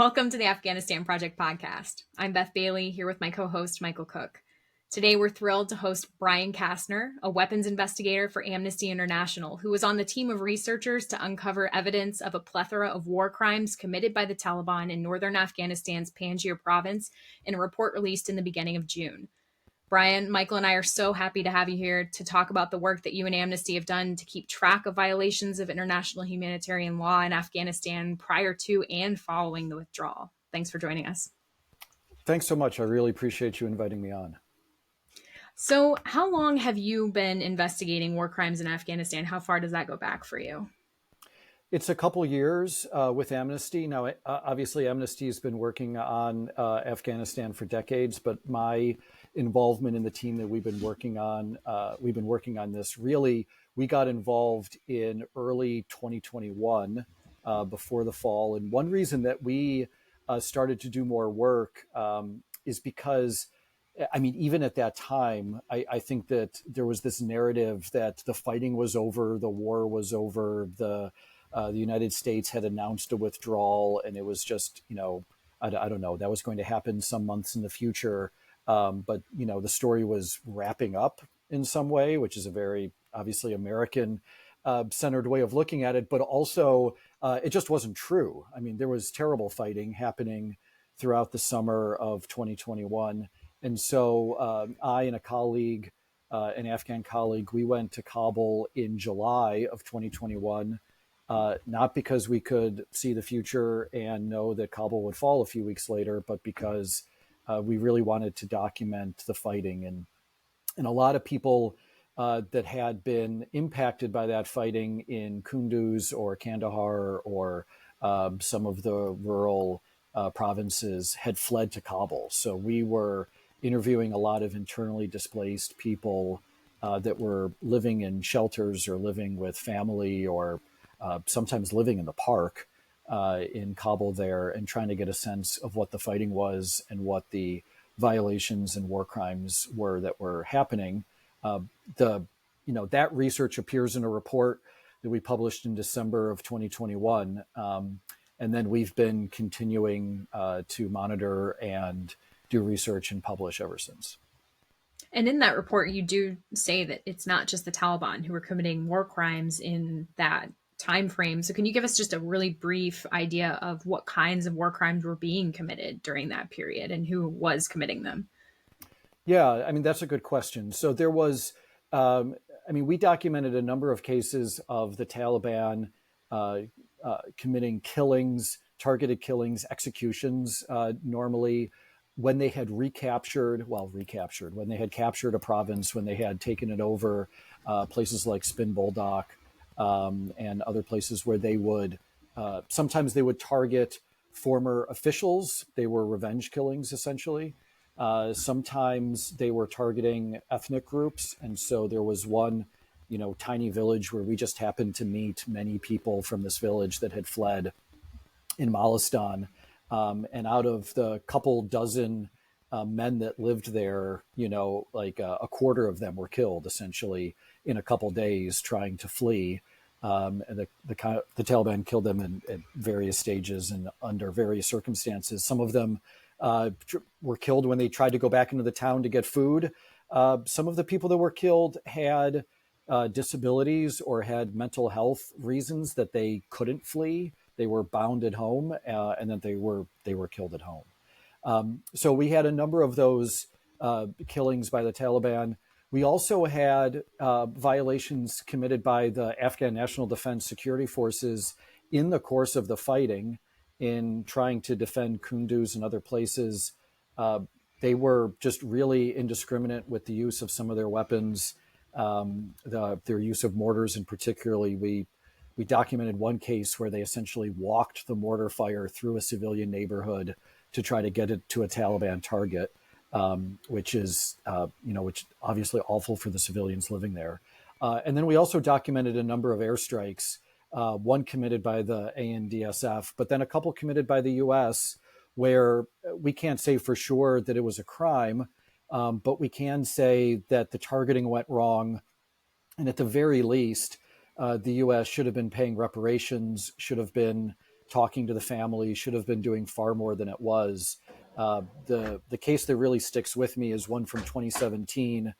Welcome to the Afghanistan Project Podcast. I'm Beth Bailey, here with my co-host, Michael Cook. Today, we're thrilled to host Brian Castner, a weapons investigator for Amnesty International, who was on the team of researchers to uncover evidence of a plethora of war crimes committed by the Taliban in northern Afghanistan's Panjshir province in a report released in the beginning of June. Brian, Michael, and I are so happy to have you here to talk about the work that you and Amnesty have done to keep track of violations of international humanitarian law in Afghanistan prior to and following the withdrawal. Thanks for joining us. Thanks so much. I really appreciate you inviting me on. So how long have you been investigating war crimes in Afghanistan? How far does that go back for you? It's a couple years with Amnesty. Now, obviously, Amnesty has been working on Afghanistan for decades, but my involvement in the team that we've been working on this, really, we got involved in early 2021 before the fall. And one reason that we started to do more work is because, I mean, even at that time, I think that there was this narrative that the fighting was over, the war was over, the United States had announced a withdrawal, and it was just, I don't know, that was going to happen some months in the future. But, the story was wrapping up in some way, which is a very obviously American centered way of looking at it. But also, it just wasn't true. I mean, there was terrible fighting happening throughout the summer of 2021. And so I and a colleague, an Afghan colleague, we went to Kabul in July of 2021. Not because we could see the future and know that Kabul would fall a few weeks later, but because we really wanted to document the fighting. And a lot of people that had been impacted by that fighting in Kunduz or Kandahar or some of the rural provinces had fled to Kabul. So we were interviewing a lot of internally displaced people that were living in shelters or living with family or sometimes living in the park in Kabul there, and trying to get a sense of what the fighting was and what the violations and war crimes were that were happening. That research appears in a report that we published in December of 2021. And then we've been continuing to monitor and do research and publish ever since. And in that report, you do say that it's not just the Taliban who were committing war crimes in that time frame. So can you give us just a really brief idea of what kinds of war crimes were being committed during that period and who was committing them? Yeah, I mean, that's a good question. So there was, we documented a number of cases of the Taliban committing killings, targeted killings, executions, normally when they had when they had captured a province, when they had taken it over, places like Spin Boldak, and other places where they would, sometimes they would target former officials. They were revenge killings, essentially. Sometimes they were targeting ethnic groups. And so there was one, tiny village where we just happened to meet many people from this village that had fled in Malistan. And out of the couple dozen men that lived there, a quarter of them were killed essentially in a couple days trying to flee. And the Taliban killed them in various stages and under various circumstances. Some of them were killed when they tried to go back into the town to get food. Some of the people that were killed had disabilities or had mental health reasons that they couldn't flee. They were bound at home, and then they were killed at home. So we had a number of those killings by the Taliban. We also had violations committed by the Afghan National Defense Security Forces in the course of the fighting in trying to defend Kunduz and other places. They were just really indiscriminate with the use of some of their weapons, their use of mortars, and particularly we documented one case where they essentially walked the mortar fire through a civilian neighborhood to try to get it to a Taliban target. Which is, which obviously awful for the civilians living there. And then we also documented a number of airstrikes, one committed by the ANDSF, but then a couple committed by the US, where we can't say for sure that it was a crime, but we can say that the targeting went wrong. And at the very least, the US should have been paying reparations, should have been talking to the family, should have been doing far more than it was. The case that really sticks with me is one from 2017.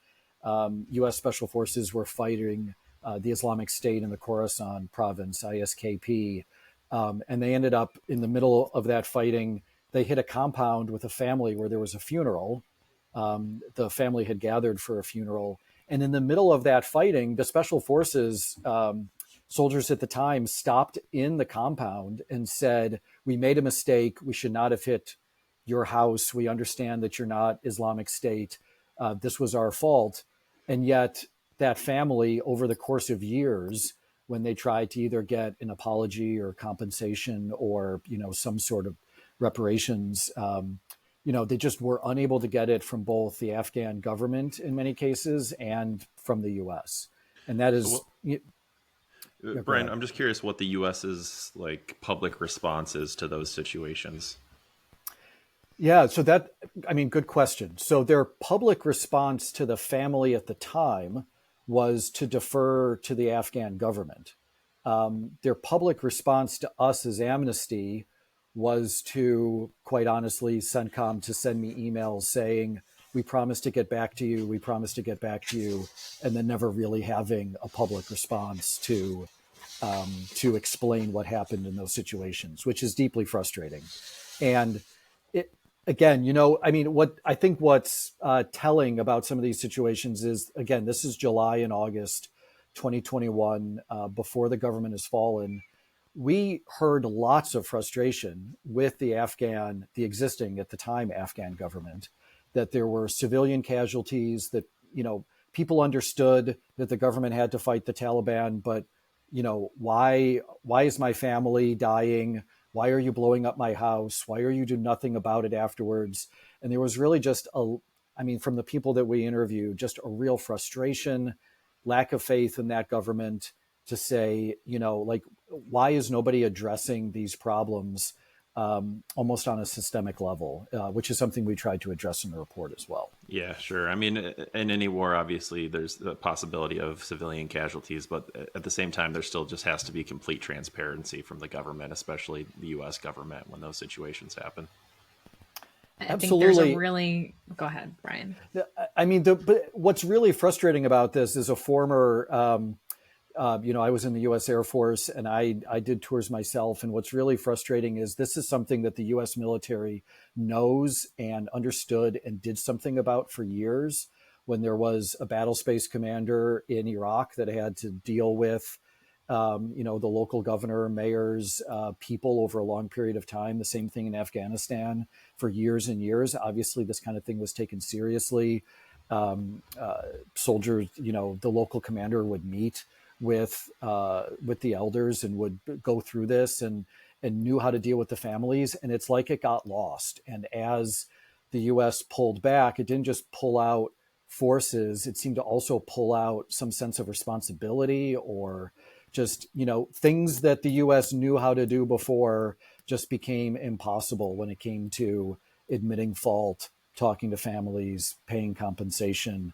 U.S. Special Forces were fighting the Islamic State in the Khorasan province, ISKP, and they ended up in the middle of that fighting. They hit a compound with a family where there was a funeral. The family had gathered for a funeral. And in the middle of that fighting, the Special Forces soldiers at the time stopped in the compound and said, "We made a mistake. We should not have hit your house. We understand that you're not Islamic State. This was our fault." And yet that family, over the course of years, when they tried to either get an apology or compensation or, some sort of reparations, they just were unable to get it from both the Afghan government in many cases and from the U.S. And that is... Brian, I'm just curious what the U.S.'s public response is to those situations. Yeah, so good question. So their public response to the family at the time was to defer to the Afghan government. Their public response to us as Amnesty was to, quite honestly, CENTCOM to send me emails saying, "We promise to get back to you, we promise to get back to you," and then never really having a public response to explain what happened in those situations, which is deeply frustrating. And what's telling about some of these situations is, again, this is July and August 2021, before the government has fallen. We heard lots of frustration with the existing at the time Afghan government, that there were civilian casualties, that, people understood that the government had to fight the Taliban, but, why is my family dying? Why are you blowing up my house? Why are you doing nothing about it afterwards? And there was really just from the people that we interviewed, just a real frustration, lack of faith in that government to say, why is nobody addressing these problems almost on a systemic level, which is something we tried to address in the report as well. Yeah, sure. In any war, obviously, there's the possibility of civilian casualties, but at the same time, there still just has to be complete transparency from the government, especially the U.S. government, when those situations happen. Absolutely. I think there's a really... Go ahead, Brian. But what's really frustrating about this is a former... I was in the U.S. Air Force and I did tours myself. And what's really frustrating is this is something that the U.S. military knows and understood and did something about for years, when there was a battle space commander in Iraq that had to deal with, the local governor, mayors, people over a long period of time. The same thing in Afghanistan for years and years. Obviously, this kind of thing was taken seriously. Soldiers, the local commander would meet with the elders and would go through this and knew how to deal with the families. And it's like it got lost. And as the U.S. pulled back, it didn't just pull out forces. It seemed to also pull out some sense of responsibility, or just, things that the U.S. knew how to do before just became impossible when it came to admitting fault, talking to families, paying compensation,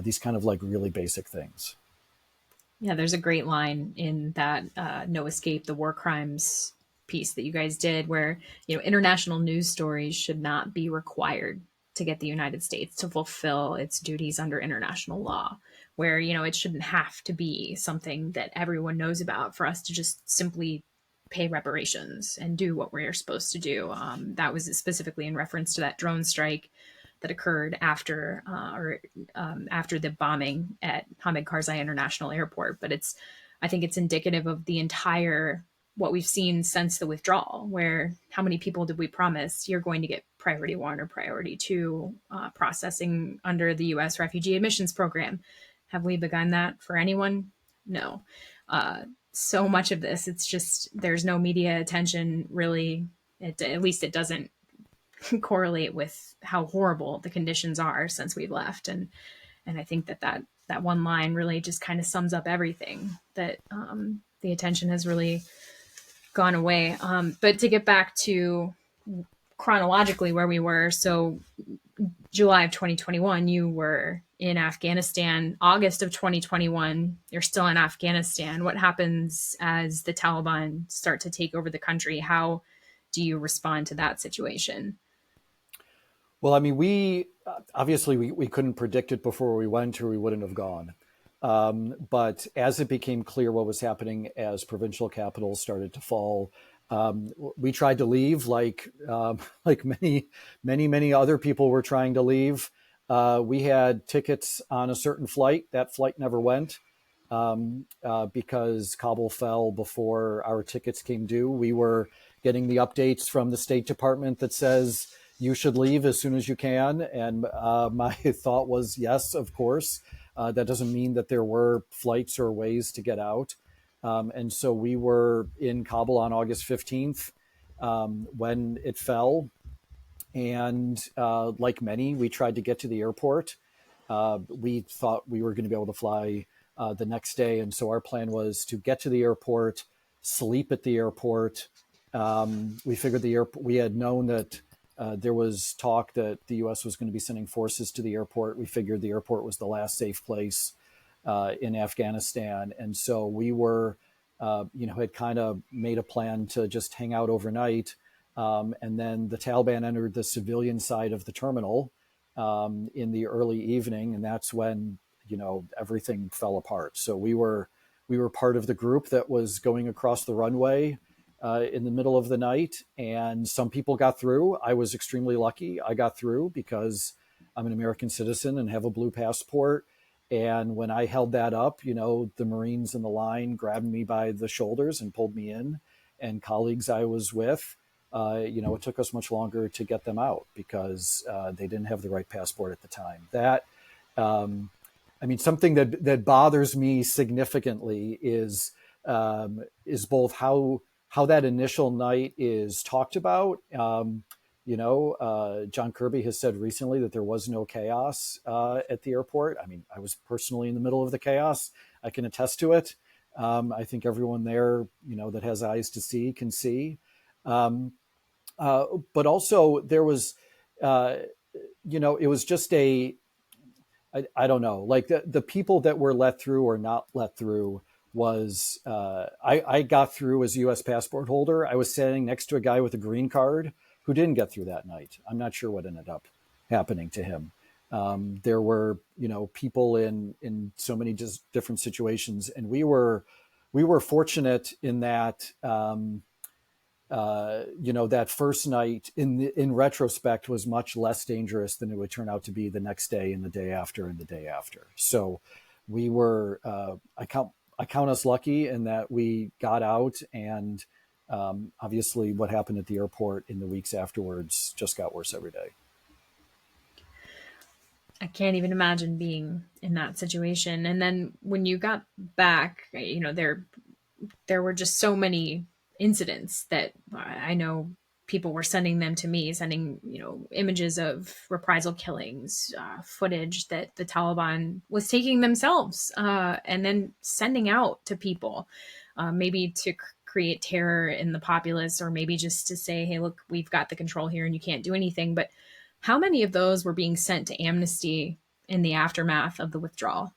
these kind of really basic things. Yeah, there's a great line in that No Escape, the war crimes piece that you guys did, where, international news stories should not be required to get the United States to fulfill its duties under international law, where, it shouldn't have to be something that everyone knows about for us to just simply pay reparations and do what we're supposed to do. That was specifically in reference to that drone strike that occurred after the bombing at Hamid Karzai International Airport. But I think it's indicative of the entire, what we've seen since the withdrawal, where how many people did we promise you're going to get priority 1 or priority 2 processing under the U.S. refugee admissions program? Have we begun that for anyone? No. So much of this, it's just, there's no media attention really. At least it doesn't correlate with how horrible the conditions are since we've left. And I think that one line really just kind of sums up everything, that the attention has really gone away. But to get back to chronologically where we were, so July of 2021, you were in Afghanistan. August of 2021, you're still in Afghanistan. What happens as the Taliban start to take over the country? How do you respond to that situation? Well, I mean, we obviously we couldn't predict it before we went, or we wouldn't have gone. But as it became clear what was happening as provincial capitals started to fall, we tried to leave, like many other people were trying to leave. We had tickets on a certain flight. That flight never went because Kabul fell before our tickets came due. We were getting the updates from the State Department that says you should leave as soon as you can. And my thought was, yes, of course. That doesn't mean that there were flights or ways to get out. And so we were in Kabul on August 15th when it fell. And like many, we tried to get to the airport. We thought we were going to be able to fly the next day. And so our plan was to get to the airport, sleep at the airport. We figured we had known that there was talk that the U.S. was going to be sending forces to the airport. We figured the airport was the last safe place in Afghanistan. And so we were, had kind of made a plan to just hang out overnight. And then the Taliban entered the civilian side of the terminal in the early evening. And that's when, everything fell apart. So we were part of the group that was going across the runway in the middle of the night, and some people got through. I was extremely lucky. I got through because I'm an American citizen and have a blue passport. And when I held that up, the Marines in the line grabbed me by the shoulders and pulled me in. And colleagues I was with, it took us much longer to get them out because they didn't have the right passport at the time. That, something that bothers me significantly is both how that initial night is talked about. John Kirby has said recently that there was no chaos at the airport. I was personally in the middle of the chaos. I can attest to it. I think everyone there, that has eyes to see can see. But also there was, it was just I don't know, like the people that were let through or not let through was I got through as a U.S. passport holder. I was standing next to a guy with a green card who didn't get through that night. I'm not sure what ended up happening to him. There were, people in so many just different situations, and we were fortunate in that, that first night in retrospect was much less dangerous than it would turn out to be the next day and the day after and the day after. So we were, I count us lucky in that we got out, and obviously what happened at the airport in the weeks afterwards just got worse every day. I can't even imagine being in that situation. And then when you got back, there were just so many incidents that I know people were sending them to me, sending, images of reprisal killings, footage that the Taliban was taking themselves, and then sending out to people, maybe to create terror in the populace, or maybe just to say, hey, look, we've got the control here and you can't do anything. But how many of those were being sent to Amnesty in the aftermath of the withdrawal?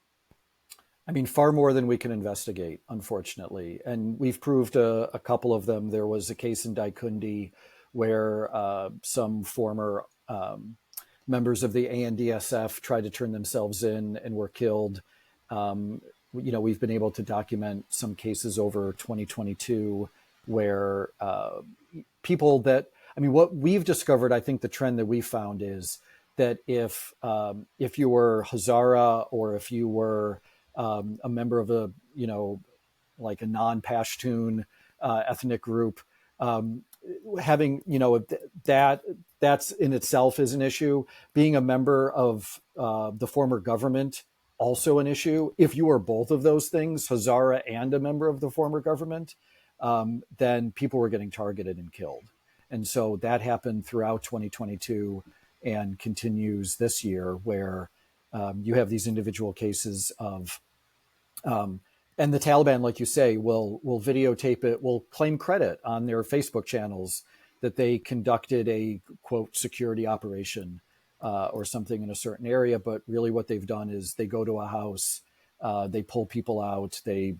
Far more than we can investigate, unfortunately. And we've proved a couple of them. There was a case in Daikundi where some former members of the ANDSF tried to turn themselves in and were killed. We've been able to document some cases over 2022 where people that, what we've discovered, I think the trend that we found is that if you were Hazara, or if you were a member of like a non-Pashtun ethnic group, having, that's in itself is an issue. Being a member of the former government, also an issue. If you are both of those things, Hazara and a member of the former government, then people were getting targeted and killed. And so that happened throughout 2022 and continues this year, where you have these individual cases of, and the Taliban, like you say, will videotape it, will claim credit on their Facebook channels that they conducted a, quote, security operation or something in a certain area. But really what they've done is they go to a house, they pull people out, they,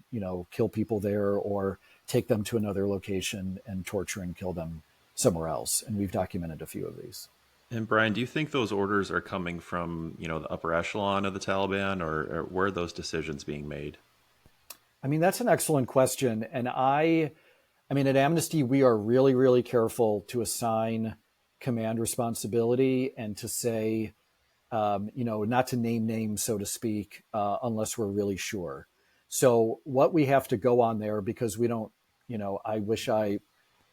kill people there or take them to another location and torture and kill them somewhere else. And we've documented a few of these. And Brian, do you think those orders are coming from, the upper echelon of the Taliban, or where are those decisions being made? I mean, that's an excellent question. And I mean, at Amnesty, we are really, really careful to assign command responsibility and to say, not to name names, so to speak, unless we're really sure. So what we have to go on there, because we don't, I wish I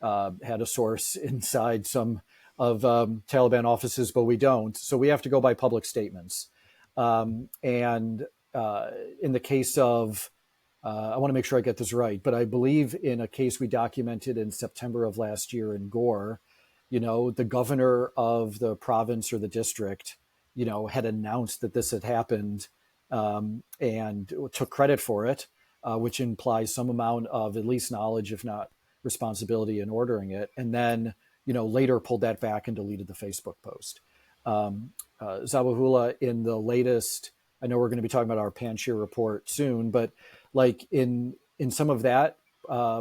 had a source inside some of Taliban offices, but we don't. So we have to go by public statements. And in the case of, I want to make sure I get this right, but I believe in a case we documented in September of last year in Gore, the governor of the province or the district, had announced that this had happened and took credit for it, which implies some amount of at least knowledge, if not responsibility in ordering it. And then, later pulled that back and deleted the Facebook post. Zabihullah, in the latest, I know we're going to be talking about our Panjshir report soon, but like in some of that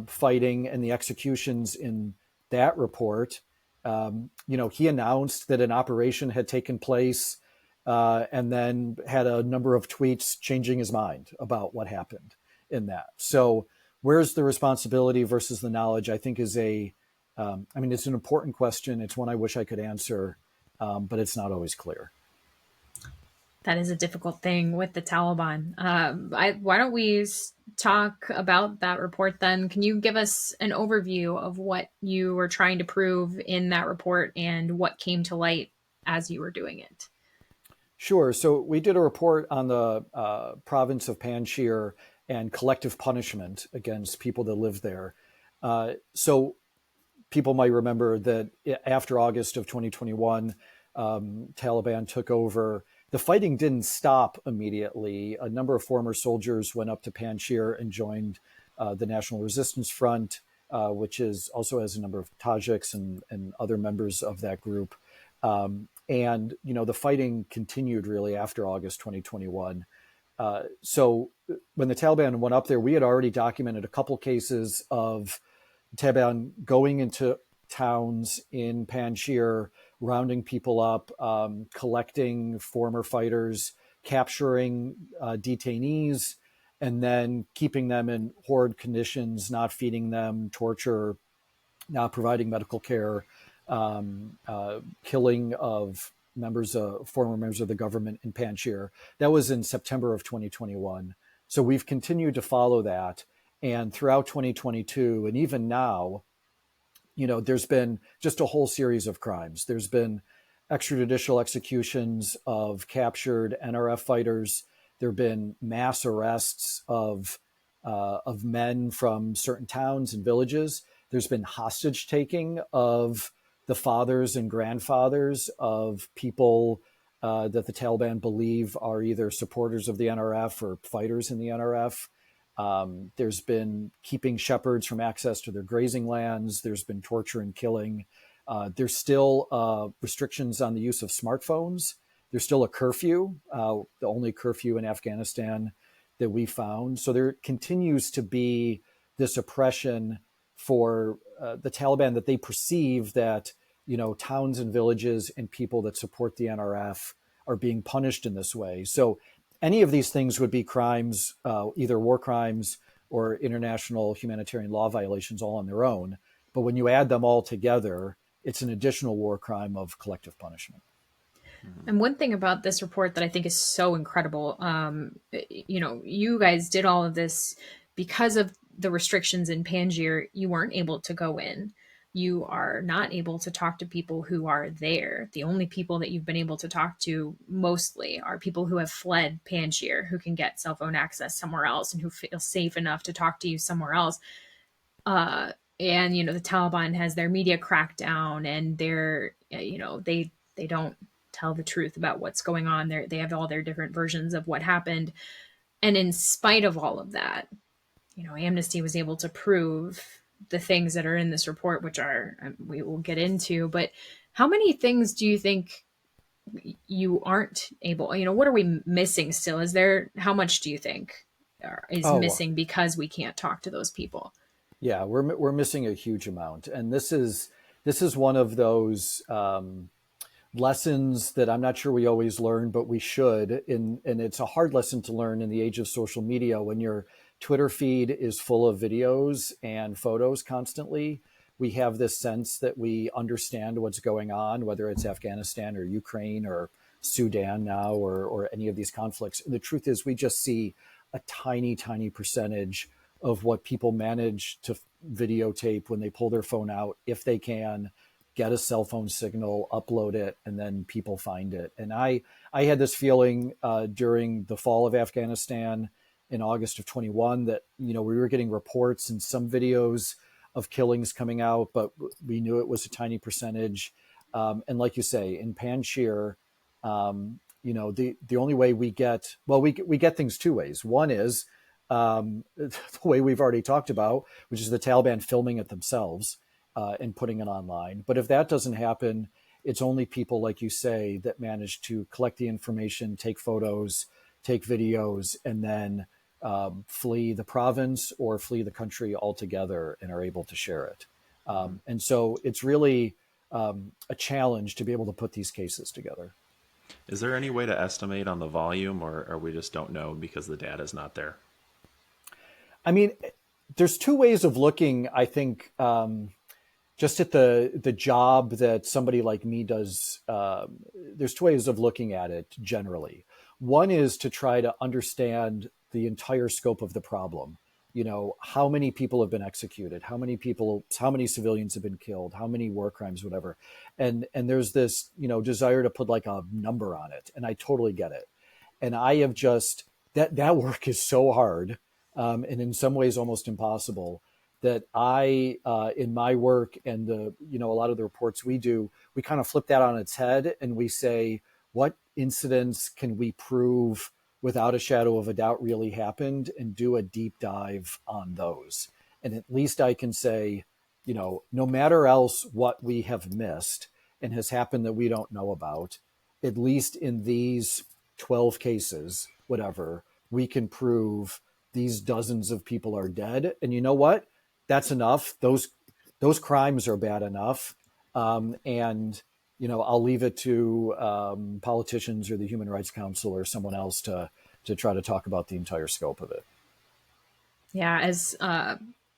fighting and the executions in that report, he announced that an operation had taken place and then had a number of tweets changing his mind about what happened in that. So where's the responsibility versus the knowledge, I think is it's an important question. It's one I wish I could answer, but it's not always clear. That is a difficult thing with the Taliban. Why don't we talk about that report then? Can you give us an overview of what you were trying to prove in that report and what came to light as you were doing it? Sure. So we did a report on the province of Panjshir and collective punishment against people that live there. So people might remember that after August of 2021, Taliban took over. The fighting didn't stop immediately. A number of former soldiers went up to Panjshir and joined the National Resistance Front, which also has a number of Tajiks and other members of that group. And the fighting continued really after August 2021. So when the Taliban went up there, we had already documented a couple cases of Taliban going into towns in Panjshir, rounding people up, collecting former fighters, capturing detainees, and then keeping them in horrid conditions, not feeding them, torture, not providing medical care, killing of former members of the government in Panjshir. That was in September of 2021. So we've continued to follow that. And throughout 2022, and even now, there's been just a whole series of crimes. There's been extrajudicial executions of captured NRF fighters. There have been mass arrests of men from certain towns and villages. There's been hostage taking of the fathers and grandfathers of people that the Taliban believe are either supporters of the NRF or fighters in the NRF. There's been keeping shepherds from access to their grazing lands. There's been torture and killing. There's still restrictions on the use of smartphones. There's still a curfew, the only curfew in Afghanistan that we found. So there continues to be this oppression for the Taliban that they perceive that, towns and villages and people that support the NRF are being punished in this way. So any of these things would be crimes, either war crimes or international humanitarian law violations all on their own. But when you add them all together, it's an additional war crime of collective punishment. And one thing about this report that I think is so incredible, you guys did all of this because of the restrictions in Panjshir. You weren't able to go in. You are not able to talk to people who are there. The only people that you've been able to talk to mostly are people who have fled Panjshir, who can get cell phone access somewhere else and who feel safe enough to talk to you somewhere else. And, the Taliban has their media crackdown and they don't tell the truth about what's going on there. They have all their different versions of what happened. And in spite of all of that, Amnesty was able to prove the things that are in this report, which we will get into. But how many things do you think you aren't able, what are we missing still? How much do you think is Oh, missing because we can't talk to those people? yeah, we're missing a huge amount. And this is one of those lessons that I'm not sure we always learn, but we should. And it's a hard lesson to learn in the age of social media when your Twitter feed is full of videos and photos constantly. We have this sense that we understand what's going on, whether it's Afghanistan or Ukraine or Sudan now, or any of these conflicts. And the truth is we just see a tiny, tiny percentage of what people manage to videotape when they pull their phone out, if they can get a cell phone signal, upload it, and then people find it. And I had this feeling during the fall of Afghanistan in August of 21 that, we were getting reports and some videos of killings coming out, but we knew it was a tiny percentage. And like you say, in Panjshir, the only way we get things two ways. One is the way we've already talked about, which is the Taliban filming it themselves and putting it online. But if that doesn't happen, it's only people, like you say, that manage to collect the information, take photos, take videos, and then flee the province or flee the country altogether and are able to share it. And so it's really a challenge to be able to put these cases together. Is there any way to estimate on the volume, or we just don't know because the data is not there? I mean, there's two ways of looking, I think, just at the job that somebody like me does. There's two ways of looking at it generally. One is to try to understand the entire scope of the problem. How many people have been executed, how many civilians have been killed, how many war crimes, whatever. And there's this, desire to put like a number on it. And I totally get it. And I have just, that work is so hard. And in some ways almost impossible, that I, in my work and a lot of the reports we do, we kind of flip that on its head and we say, what incidents can we prove without a shadow of a doubt really happened, and do a deep dive on those. And at least I can say, no matter else what we have missed and has happened that we don't know about, at least in these 12 cases, whatever, we can prove these dozens of people are dead. And you know what? That's enough. Those crimes are bad enough. And I'll leave it to politicians or the Human Rights Council or someone else to try to talk about the entire scope of it. Yeah, as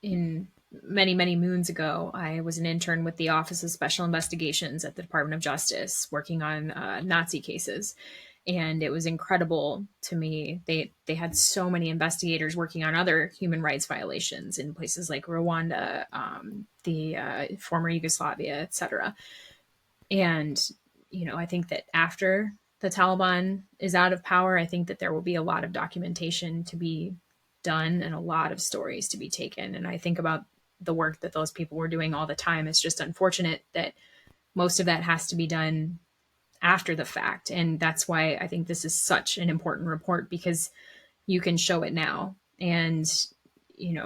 in many, many moons ago, I was an intern with the Office of Special Investigations at the Department of Justice, working on Nazi cases. And it was incredible to me. They had so many investigators working on other human rights violations in places like Rwanda, the former Yugoslavia, etc. And, I think that after the Taliban is out of power, I think that there will be a lot of documentation to be done and a lot of stories to be taken. And I think about the work that those people were doing all the time. It's just unfortunate that most of that has to be done after the fact. And that's why I think this is such an important report, because you can show it now. And,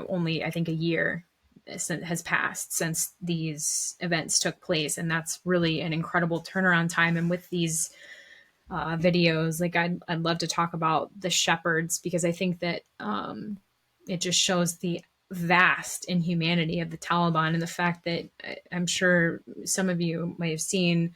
only I think a year has passed since these events took place. And that's really an incredible turnaround time. And with these videos, like I'd love to talk about the shepherds, because I think that it just shows the vast inhumanity of the Taliban, and the fact that I'm sure some of you might have seen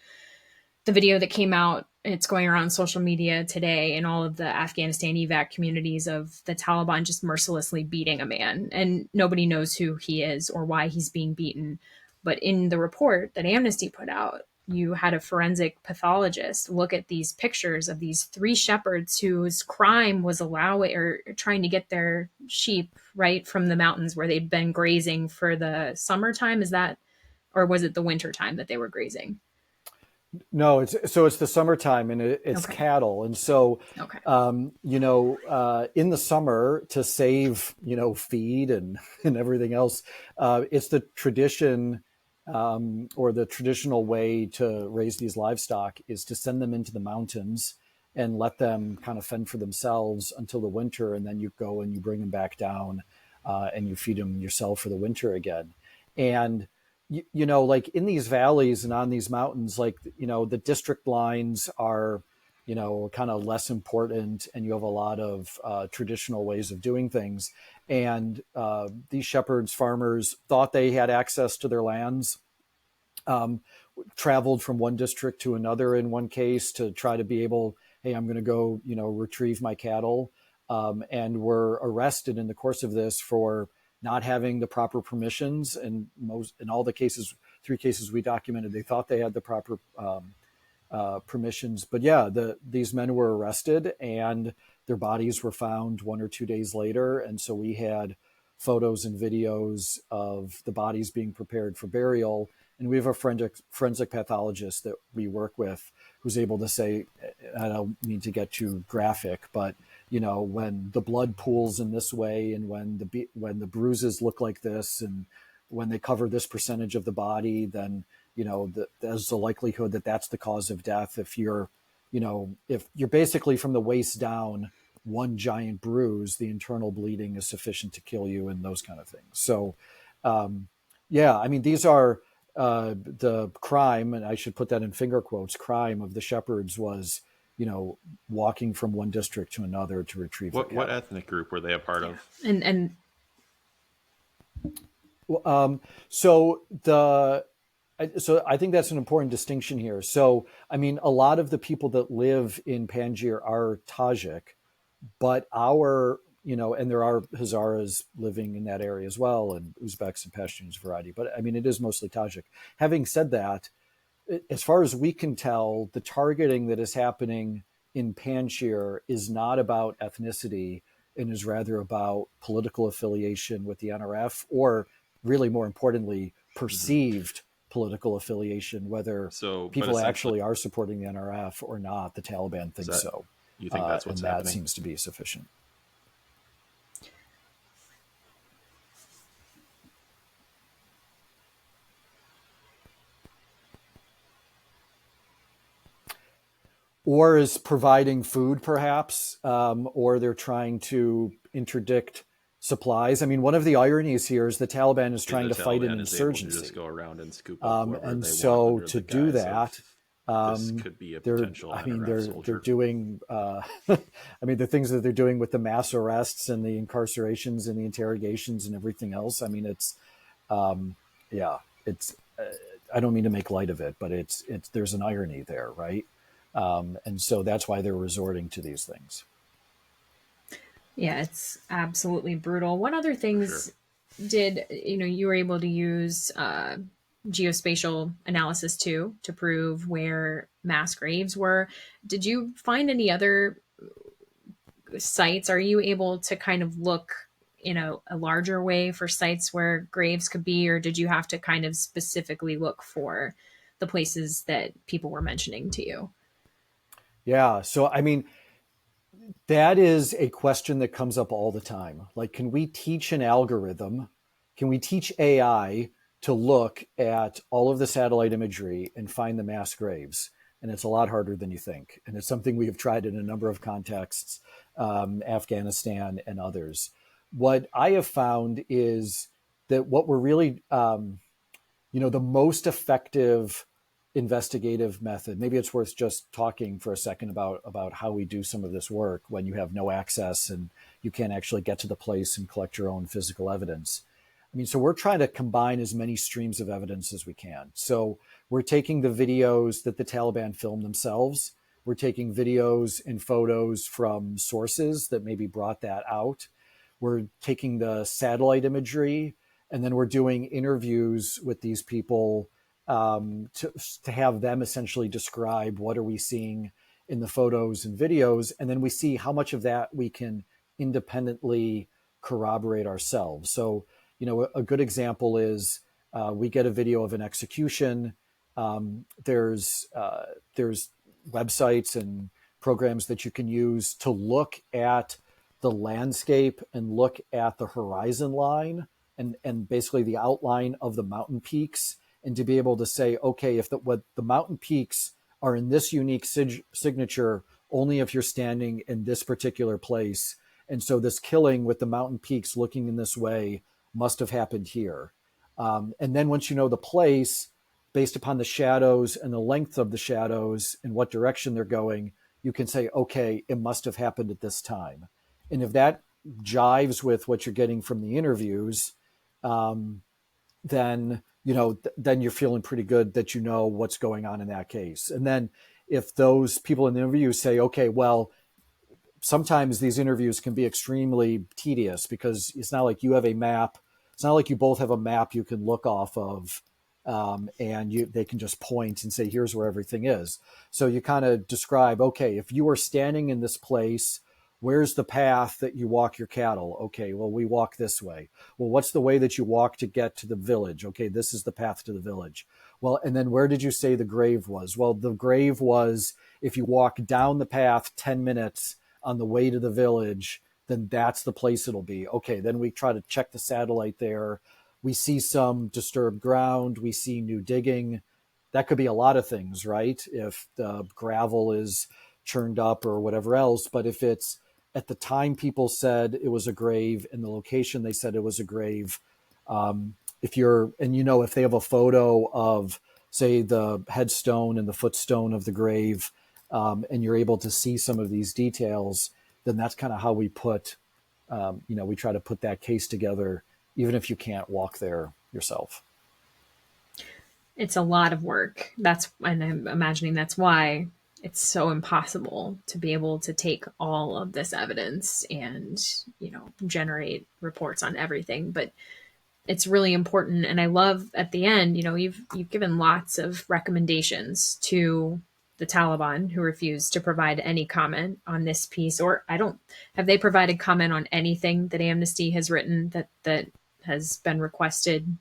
the video that came out. It's going around social media today in all of the Afghanistan evac communities of the Taliban just mercilessly beating a man, and nobody knows who he is or why he's being beaten. But in the report that Amnesty put out, you had a forensic pathologist look at these pictures of these three shepherds whose crime was trying to get their sheep right from the mountains where they'd been grazing for the summertime. Or was it the winter time that they were grazing? No, it's the summertime, and it's Okay. cattle. And so, Okay. In the summer, to save, feed and everything else, it's the tradition, or the traditional way to raise these livestock is to send them into the mountains and let them kind of fend for themselves until the winter. And then you go and you bring them back down and you feed them yourself for the winter again. And like in these valleys and on these mountains, like, the district lines are, kind of less important, and you have a lot of traditional ways of doing things. And these shepherds, farmers thought they had access to their lands, traveled from one district to another in one case to try to be able, hey, I'm going to go, retrieve my cattle, and were arrested in the course of this for not having the proper permissions. And in all the cases, 3 cases we documented, they thought they had the proper permissions. But yeah, these men were arrested and their bodies were found 1 or 2 days later. And so we had photos and videos of the bodies being prepared for burial. And we have a forensic pathologist that we work with who's able to say, I don't mean to get too graphic, but when the blood pools in this way, and when the bruises look like this, and when they cover this percentage of the body, then there's a likelihood that that's the cause of death. If you're basically from the waist down, one giant bruise, the internal bleeding is sufficient to kill you, and those kind of things. So, these are the crime, and I should put that in finger quotes. Crime of the shepherds was, walking from one district to another to retrieve. What ethnic group were they a part of? So I think that's an important distinction here. So, a lot of the people that live in Panjshir are Tajik, but and there are Hazaras living in that area as well, and Uzbeks and Pashtuns variety, but it is mostly Tajik. Having said that, as far as we can tell, the targeting that is happening in Panjshir is not about ethnicity, and is rather about political affiliation with the NRF, or really more importantly, perceived political affiliation, whether people actually are supporting the NRF or not. The Taliban thinks so. You think that's what's and happening? That seems to be sufficient. Or is providing food, perhaps, or they're trying to interdict supplies. One of the ironies here is the Taliban is trying to fight an insurgency. To just go around and scoop up and so to do that, this could be a potential they're doing, the things that they're doing with the mass arrests and the incarcerations and the interrogations and everything else. It's I don't mean to make light of it, but it's there's an irony there, right? And so that's why they're resorting to these things. Yeah, it's absolutely brutal. What other things did you were able to use geospatial analysis to prove where mass graves were? Did you find any other sites? Are you able to kind of look in a larger way for sites where graves could be, or did you have to kind of specifically look for the places that people were mentioning to you? Yeah. So, that is a question that comes up all the time. Like, can we teach an algorithm? Can we teach AI to look at all of the satellite imagery and find the mass graves? And it's a lot harder than you think. And it's something we have tried in a number of contexts, Afghanistan and others. What I have found is that what we're really, the most effective investigative method, maybe it's worth just talking for a second about how we do some of this work when you have no access and you can't actually get to the place and collect your own physical evidence. So we're trying to combine as many streams of evidence as we can. So we're taking the videos that the Taliban filmed themselves. We're taking videos and photos from sources that maybe brought that out. We're taking the satellite imagery, and then we're doing interviews with these people to have them essentially describe what are we seeing in the photos and videos. And then we see how much of that we can independently corroborate ourselves. So, a good example is we get a video of an execution. There's websites and programs that you can use to look at the landscape and look at the horizon line and basically the outline of the mountain peaks, and to be able to say, okay, if the mountain peaks are in this unique signature, only if you're standing in this particular place. And so this killing with the mountain peaks looking in this way must have happened here. And then once you know the place, based upon the shadows and the length of the shadows and what direction they're going, you can say, okay, it must have happened at this time. And if that jives with what you're getting from the interviews, then then you're feeling pretty good that you know what's going on in that case. And then if those people in the interview say, okay, well, sometimes these interviews can be extremely tedious because it's not like you have a map. It's not like you both have a map you can look off of, and they can just point and say, here's where everything is. So you kind of describe, okay, if you are standing in this place, where's the path that you walk your cattle? Okay, well, we walk this way. Well, what's the way that you walk to get to the village? Okay, this is the path to the village. Well, and then where did you say the grave was? Well, the grave was, if you walk down the path 10 minutes on the way to the village, then that's the place it'll be. Okay, then we try to check the satellite there. We see some disturbed ground. We see new digging. That could be a lot of things, right? If the gravel is churned up or whatever else. But if it's at the time people said it was a grave and the location they said it was a grave, if they have a photo of, say, the headstone and the footstone of the grave, and you're able to see some of these details, then that's kind of how we we try to put that case together, even if you can't walk there yourself. It's a lot of work. And I'm imagining that's why it's so impossible to be able to take all of this evidence and, generate reports on everything. But it's really important. And I love at the end, you've given lots of recommendations to the Taliban, who refused to provide any comment on this piece, or have they provided comment on anything that Amnesty has written that has been requested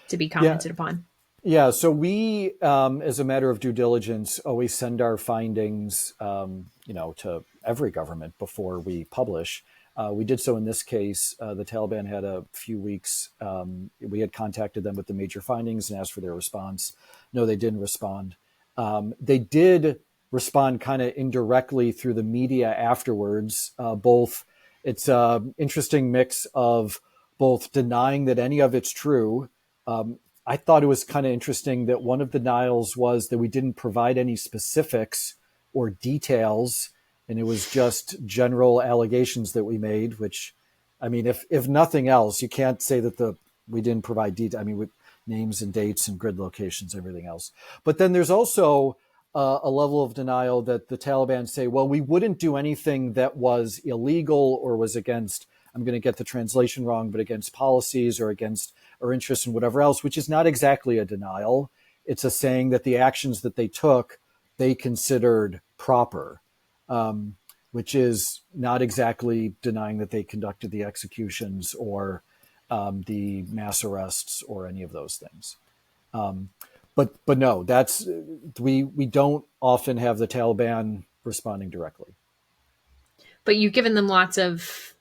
to be commented upon? Yeah, so we, as a matter of due diligence, always send our findings, to every government before we publish. We did so in this case. The Taliban had a few weeks. We had contacted them with the major findings and asked for their response. No, they didn't respond. They did respond kind of indirectly through the media afterwards. It's an interesting mix of both denying that any of it's true. I thought it was kind of interesting that one of the denials was that we didn't provide any specifics or details, and it was just general allegations that we made, which, I mean, if nothing else, you can't say that we didn't provide detail. I mean, with names and dates and grid locations, everything else. But then there's also a level of denial that the Taliban say, well, we wouldn't do anything that was illegal or was against, I'm going to get the translation wrong, but against policies or against our interests and whatever else, which is not exactly a denial. It's a saying that the actions that they took, they considered proper, which is not exactly denying that they conducted the executions or the mass arrests or any of those things. But no, we don't often have the Taliban responding directly. But you've given them lots of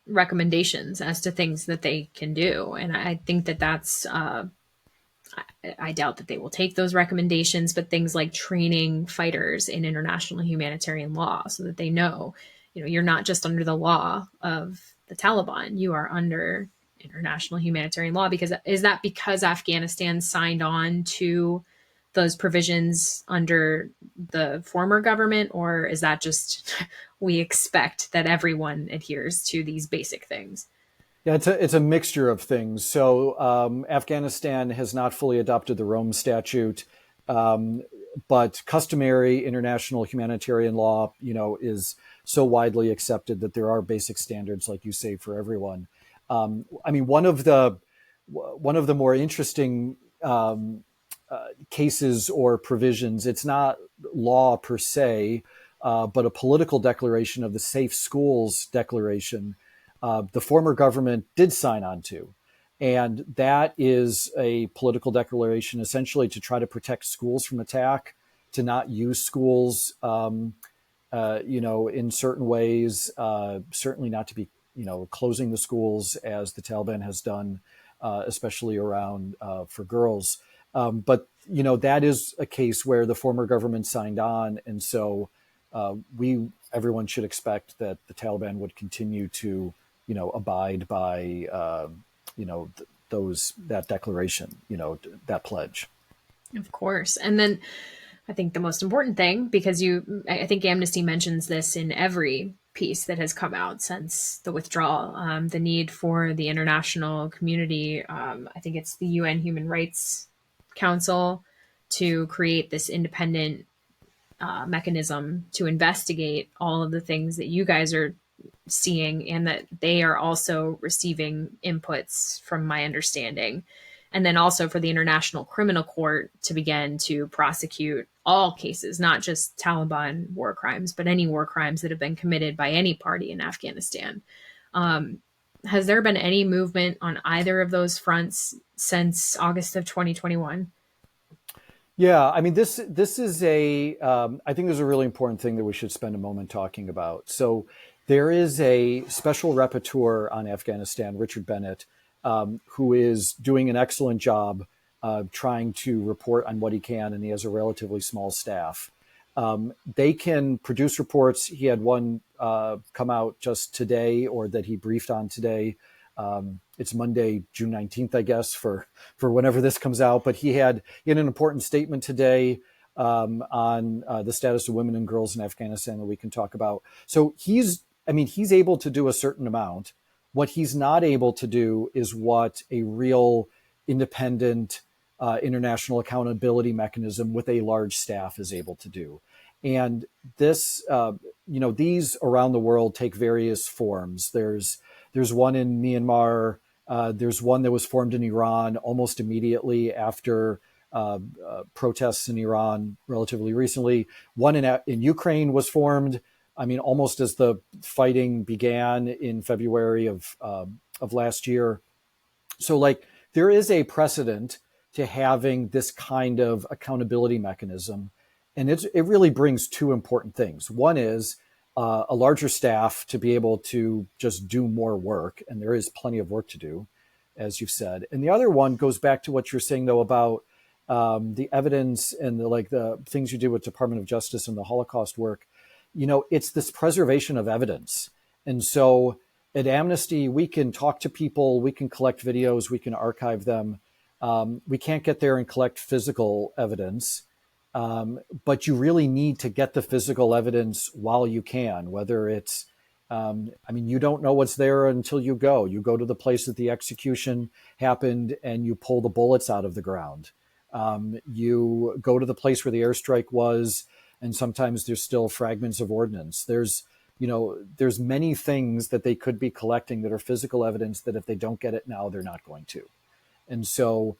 recommendations as to things that they can do. And I think that's, I doubt that they will take those recommendations, but things like training fighters in international humanitarian law so that they know, you're not just under the law of the Taliban, you are under international humanitarian law. Is that because Afghanistan signed on to those provisions under the former government, or is that just we expect that everyone adheres to these basic things? Yeah, it's a mixture of things. So Afghanistan has not fully adopted the Rome Statute, but customary international humanitarian law, is so widely accepted that there are basic standards, like you say, for everyone. I mean, one of the more interesting cases or provisions, it's not law per se, but a political declaration of the Safe Schools Declaration, the former government did sign on to. And that is a political declaration essentially to try to protect schools from attack, to not use schools, in certain ways, certainly not to be, closing the schools as the Taliban has done, especially around for girls. But, that is a case where the former government signed on. And so everyone should expect that the Taliban would continue to, abide by, that declaration, that pledge. Of course. And then I think the most important thing, because I think Amnesty mentions this in every piece that has come out since the withdrawal, the need for the international community, I think it's the UN Human Rights Council, to create this independent mechanism to investigate all of the things that you guys are seeing, and that they are also receiving inputs, from my understanding. And then also for the International Criminal Court to begin to prosecute all cases, not just Taliban war crimes, but any war crimes that have been committed by any party in Afghanistan. Has there been any movement on either of those fronts since August of 2021? Yeah, I mean, this is I think there's a really important thing that we should spend a moment talking about. So there is a special rapporteur on Afghanistan, Richard Bennett, who is doing an excellent job trying to report on what he can, and he has a relatively small staff. They can produce reports. He had one come out just today, or that he briefed on today. It's Monday, June 19th, I guess, for whenever this comes out. But he had an important statement today on the status of women and girls in Afghanistan that we can talk about. So he's able to do a certain amount. What he's not able to do is what a real independent international accountability mechanism with a large staff is able to do. And this, these around the world take various forms. There's one in Myanmar. There's one that was formed in Iran almost immediately after protests in Iran relatively recently. One in Ukraine was formed, almost as the fighting began in February of last year. So, there is a precedent to having this kind of accountability mechanism, and it really brings two important things. One is a larger staff to be able to just do more work, and there is plenty of work to do, as you've said. And the other one goes back to what you're saying, though, about the evidence and the things you do with Department of Justice and the Holocaust work. It's this preservation of evidence. And so at Amnesty, we can talk to people, we can collect videos, we can archive them. We can't get there and collect physical evidence. But you really need to get the physical evidence while you can, whether it's, you don't know what's there until you go. You go to the place that the execution happened and you pull the bullets out of the ground. You go to the place where the airstrike was, and sometimes there's still fragments of ordnance. There's many things that they could be collecting that are physical evidence that if they don't get it now, they're not going to. And so,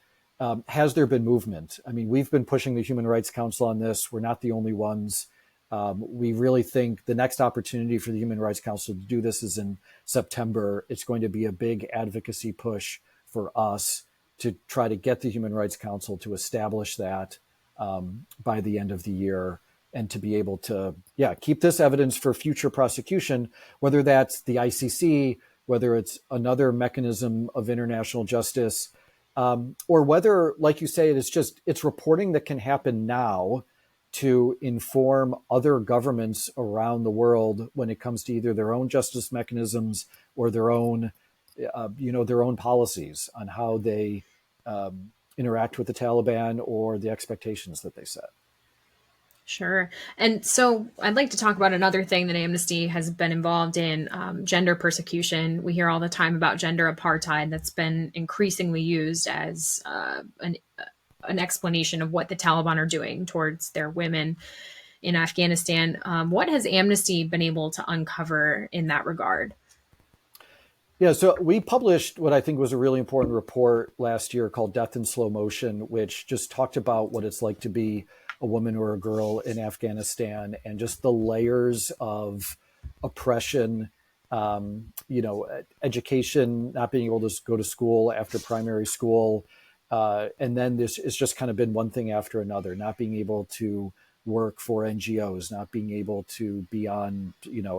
has there been movement? We've been pushing the Human Rights Council on this. We're not the only ones. We really think the next opportunity for the Human Rights Council to do this is in September. It's going to be a big advocacy push for us to try to get the Human Rights Council to establish that by the end of the year, and to be able to, keep this evidence for future prosecution, whether that's the ICC, whether it's another mechanism of international justice, or whether, like you say, it's reporting that can happen now to inform other governments around the world when it comes to either their own justice mechanisms or their own policies on how they interact with the Taliban or the expectations that they set. Sure. And so I'd like to talk about another thing that Amnesty has been involved in, gender persecution. We hear all the time about gender apartheid. That's been increasingly used as an explanation of what the Taliban are doing towards their women in Afghanistan. What has Amnesty been able to uncover in that regard? Yeah, so we published what I think was a really important report last year called Death in Slow Motion, which just talked about what it's like to be a woman or a girl in Afghanistan, and just the layers of oppression, education, not being able to go to school after primary school. And then this has just kind of been one thing after another, not being able to work for NGOs, not being able to be on,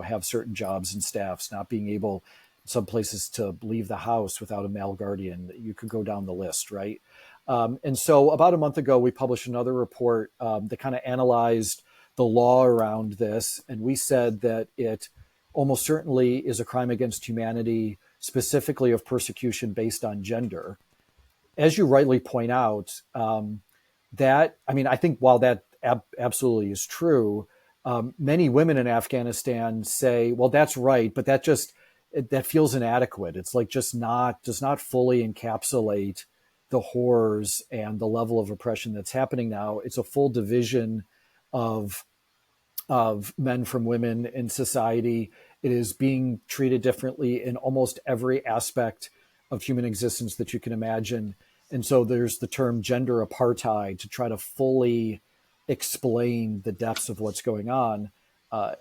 have certain jobs and staffs, not being able in some places to leave the house without a male guardian. You could go down the list, right? And so about a month ago, we published another report that kind of analyzed the law around this. And we said that it almost certainly is a crime against humanity, specifically of persecution based on gender. as you rightly point out, that, I mean, I think while that absolutely is true, many women in Afghanistan say, well, that's right, but that feels inadequate. It's like does not fully encapsulate the horrors and the level of oppression that's happening now. It's a full division of men from women in society. It is being treated differently in almost every aspect of human existence that you can imagine. And so there's the term gender apartheid to try to fully explain the depths of what's going on.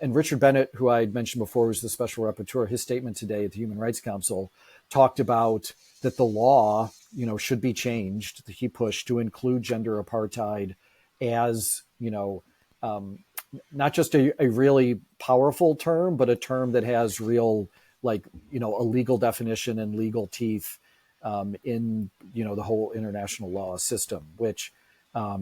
And Richard Bennett, who I had mentioned before, was the special rapporteur, his statement today at the Human Rights Council talked about that the law, should be changed. He pushed to include gender apartheid as, not just a really powerful term, but a term that has real, a legal definition and legal teeth in, the whole international law system, which, I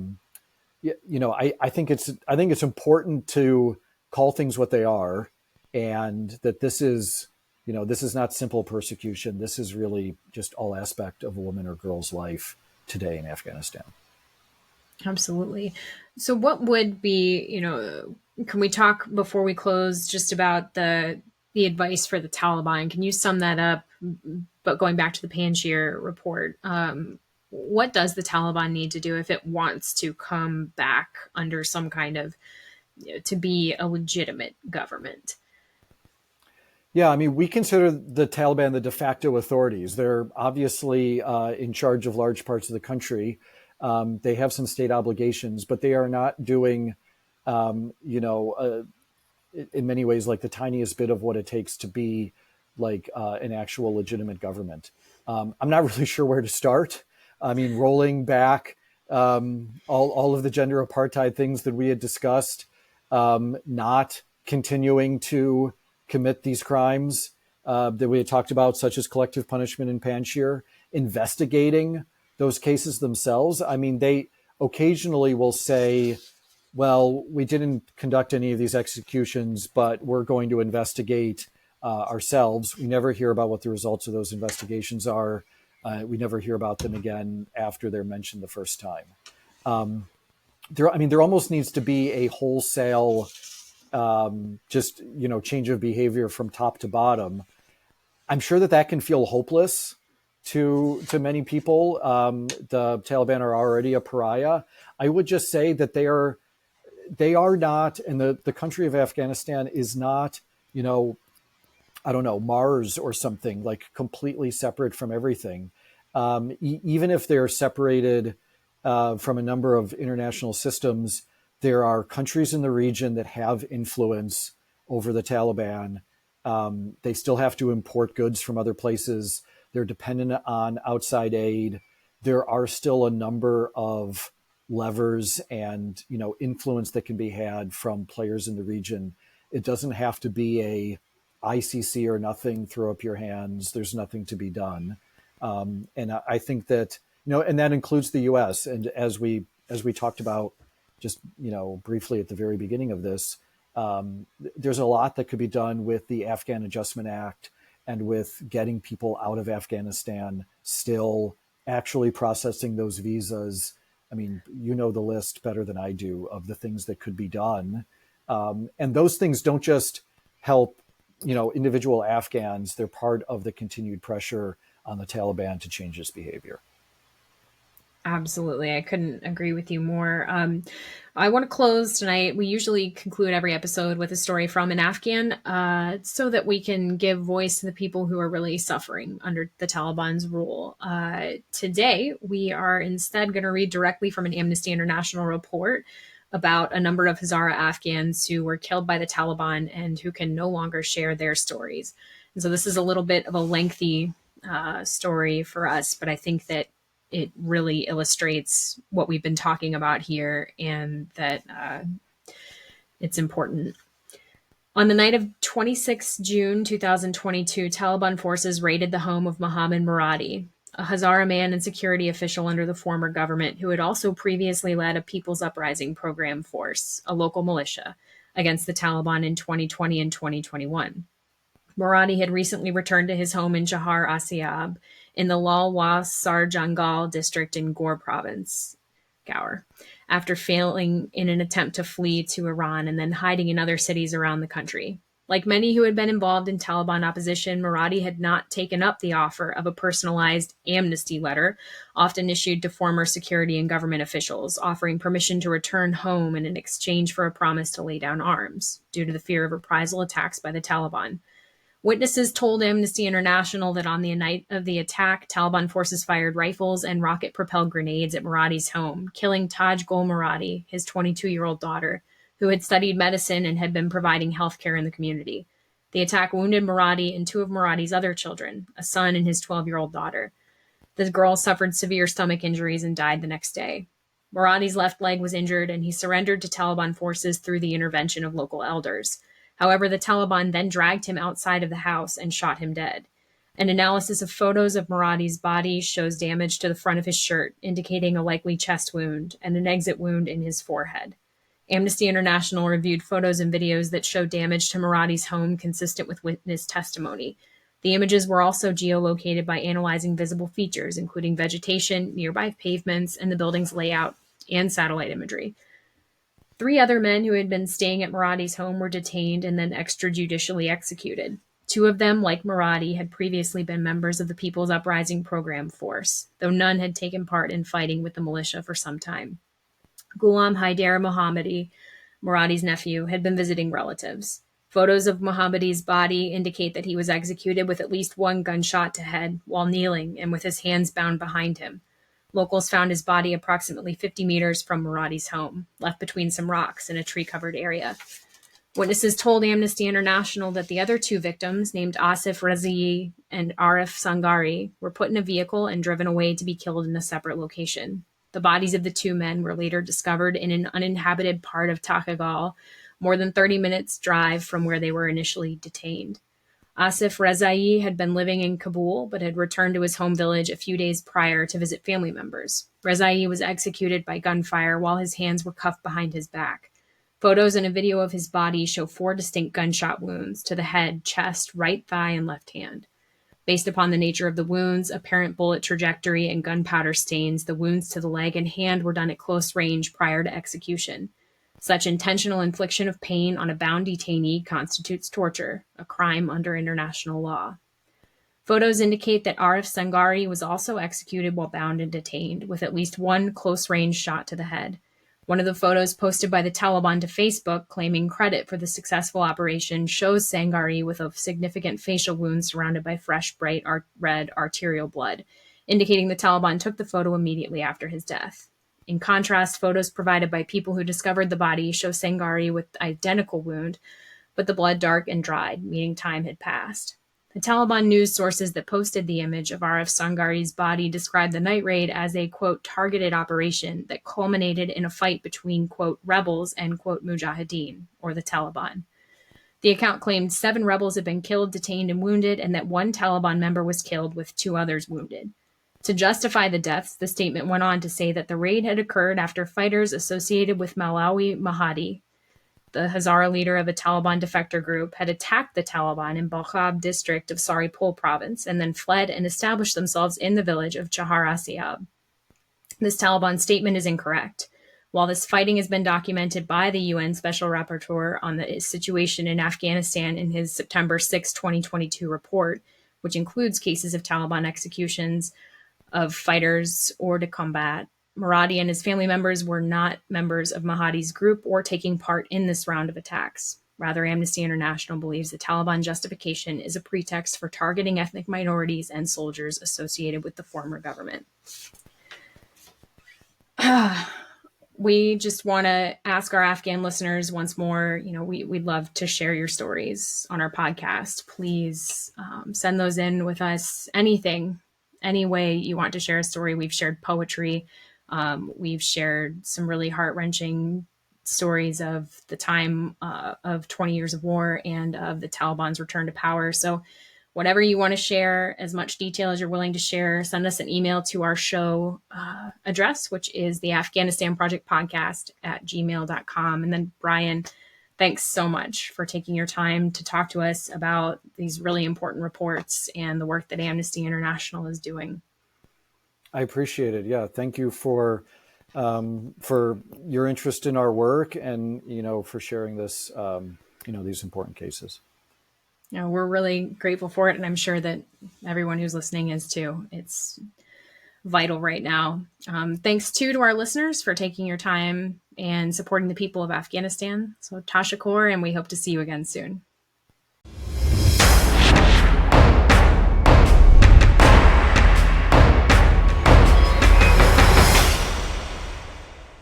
think it's important to call things what they are, and that this is not simple persecution. This is really just all aspect of a woman or girl's life today in Afghanistan. Absolutely. So what would be, can we talk before we close just about the advice for the Taliban? Can you sum that up? But going back to the Panjshir report, what does the Taliban need to do if it wants to come back under some kind of, to be a legitimate government? Yeah, I mean, we consider the Taliban the de facto authorities. They're obviously in charge of large parts of the country. They have some state obligations, but they are not doing, in many ways, like the tiniest bit of what it takes to be like an actual legitimate government. I'm not really sure where to start. I mean, rolling back all of the gender apartheid things that we had discussed, not continuing to commit these crimes that we had talked about, such as collective punishment in Panjshir, investigating those cases themselves. I mean, they occasionally will say, well, we didn't conduct any of these executions, but we're going to investigate ourselves. We never hear about what the results of those investigations are. We never hear about them again after they're mentioned the first time. There almost needs to be a wholesale change of behavior from top to bottom. I'm sure that can feel hopeless to many people. The Taliban are already a pariah. I would just say that they are not, and the country of Afghanistan is not, Mars or something, like completely separate from everything. Even if they're separated from a number of international systems, there are countries in the region that have influence over the Taliban. They still have to import goods from other places. They're dependent on outside aid. There are still a number of levers and, influence that can be had from players in the region. It doesn't have to be a ICC or nothing, throw up your hands, there's nothing to be done. And I think that, and that includes the US. And as we talked about just, briefly at the very beginning of this, there's a lot that could be done with the Afghan Adjustment Act and with getting people out of Afghanistan, still actually processing those visas. I mean, the list better than I do of the things that could be done. And those things don't just help, individual Afghans. They're part of the continued pressure on the Taliban to change its behavior. Absolutely. I couldn't agree with you more. I want to close tonight. We usually conclude every episode with a story from an Afghan so that we can give voice to the people who are really suffering under the Taliban's rule. Today, we are instead going to read directly from an Amnesty International report about a number of Hazara Afghans who were killed by the Taliban and who can no longer share their stories. And so this is a little bit of a lengthy story for us, but I think that it really illustrates what we've been talking about here and that it's important. On the night of 26 June 2022, Taliban forces raided the home of Mohammed Muradi, a Hazara man and security official under the former government who had also previously led a People's Uprising Program force, a local militia, against the Taliban in 2020 and 2021. Muradi had recently returned to his home in Chahar Asiab in the Lalwa Sarjangal district in Ghor province, Gaur, after failing in an attempt to flee to Iran and then hiding in other cities around the country. Like many who had been involved in Taliban opposition, Muradi had not taken up the offer of a personalized amnesty letter, often issued to former security and government officials, offering permission to return home in exchange for a promise to lay down arms, due to the fear of reprisal attacks by the Taliban. Witnesses told Amnesty International that on the night of the attack, Taliban forces fired rifles and rocket-propelled grenades at Muradi's home, killing Taj Gul Muradi, his 22-year-old daughter, who had studied medicine and had been providing healthcare in the community. The attack wounded Muradi and two of Muradi's other children, a son and his 12-year-old daughter. The girl suffered severe stomach injuries and died the next day. Muradi's left leg was injured, and he surrendered to Taliban forces through the intervention of local elders. However, the Taliban then dragged him outside of the house and shot him dead. An analysis of photos of Muradi's body shows damage to the front of his shirt, indicating a likely chest wound, and an exit wound in his forehead. Amnesty International reviewed photos and videos that show damage to Muradi's home consistent with witness testimony. The images were also geolocated by analyzing visible features, including vegetation, nearby pavements, and the building's layout, and satellite imagery. 3 other men who had been staying at Muradi's home were detained and then extrajudicially executed. 2 of them, like Muradi, had previously been members of the People's Uprising Program Force, though none had taken part in fighting with the militia for some time. Ghulam Haider Mohammadi, Muradi's nephew, had been visiting relatives. Photos of Mohammadi's body indicate that he was executed with at least 1 gunshot to head while kneeling and with his hands bound behind him. Locals found his body approximately 50 meters from Muradi's home, left between some rocks in a tree-covered area. Witnesses told Amnesty International that the other 2 victims, named Asif Rezai and Arif Sangari, were put in a vehicle and driven away to be killed in a separate location. The bodies of the 2 men were later discovered in an uninhabited part of Takagal, more than 30 minutes' drive from where they were initially detained. Asif Rezai had been living in Kabul, but had returned to his home village a few days prior to visit family members. Rezai was executed by gunfire while his hands were cuffed behind his back. Photos and a video of his body show 4 distinct gunshot wounds to the head, chest, right thigh, and left hand. Based upon the nature of the wounds, apparent bullet trajectory, and gunpowder stains, the wounds to the leg and hand were done at close range prior to execution. Such intentional infliction of pain on a bound detainee constitutes torture, a crime under international law. Photos indicate that Arif Sangari was also executed while bound and detained, with at least 1 close-range shot to the head. One of the photos posted by the Taliban to Facebook, claiming credit for the successful operation, shows Sangari with a significant facial wound surrounded by fresh, bright red arterial blood, indicating the Taliban took the photo immediately after his death. In contrast, photos provided by people who discovered the body show Sangari with identical wound, but the blood dark and dried, meaning time had passed. The Taliban news sources that posted the image of Arif Sangari's body described the night raid as a, quote, targeted operation that culminated in a fight between, quote, rebels and, quote, mujahideen, or the Taliban. The account claimed 7 rebels had been killed, detained, and wounded, and that 1 Taliban member was killed with 2 others wounded. To justify the deaths, the statement went on to say that the raid had occurred after fighters associated with Malawi Mahdi, the Hazara leader of a Taliban defector group, had attacked the Taliban in Balkhab district of Saripol province and then fled and established themselves in the village of Chahar Asiab. This Taliban statement is incorrect. While this fighting has been documented by the UN Special Rapporteur on the situation in Afghanistan in his September 6, 2022 report, which includes cases of Taliban executions of fighters or to combat, Muradi and his family members were not members of Mahdi's group or taking part in this round of attacks. Rather, Amnesty International believes the Taliban justification is a pretext for targeting ethnic minorities and soldiers associated with the former government. We just want to ask our Afghan listeners once more, we'd love to share your stories on our podcast. Please send those in with us. Any way you want to share a story. We've shared poetry. We've shared some really heart-wrenching stories of the time of 20 years of war and of the Taliban's return to power. So whatever you want to share, as much detail as you're willing to share, send us an email to our show address, which is the Afghanistan Project Podcast @gmail.com. And then Brian, Thanks so much for taking your time to talk to us about these really important reports and the work that Amnesty International is doing. I appreciate it. Yeah, thank you for your interest in our work and, for sharing this, these important cases. We're really grateful for it, and I'm sure that everyone who's listening is too. It's vital right now. Thanks too to our listeners for taking your time and supporting the people of Afghanistan. So Tasha Kaur, and we hope to see you again soon.